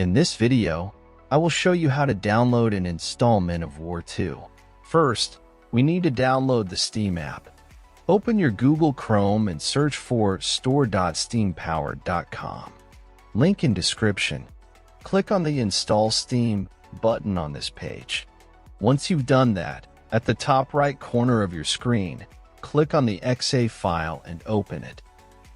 In this video, I will show you how to download and install Men of War 2. First, we need to download the Steam app. Open your Google Chrome and search for store.steampowered.com. Link in description. Click on the Install Steam button on this page. Once you've done that, at the top right corner of your screen, click on the .exe file and open it.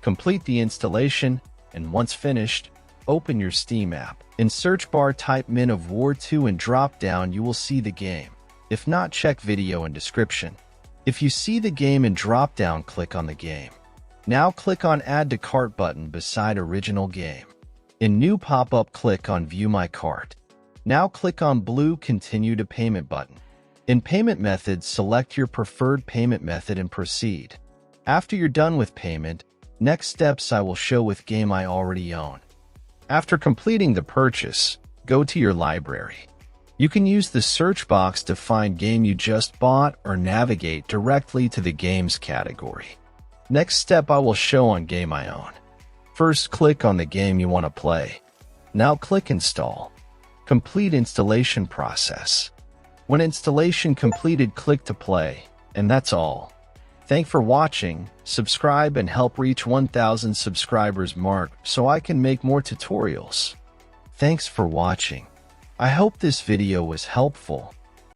Complete the installation, and once finished, open your Steam app. In search bar, type Men of War 2 and drop down you will see the game. If not, check video in description. If you see the game in drop down, click on the game. Now click on Add to Cart button beside original game. In new pop-up, click on View My Cart. Now click on blue Continue to Payment button. In payment methods, select your preferred payment method and proceed. After you're done with payment, next steps I will show with game I already own. After completing the purchase, go to your library. You can use the search box to find game you just bought or navigate directly to the games category. Next step I will show on game I own. First, click on the game you want to play. Now click Install. Complete installation process. When installation completed, click to play, and that's all. Thanks for watching. Subscribe and help reach 1,000 subscribers mark so I can make more tutorials. Thanks for watching. I hope this video was helpful.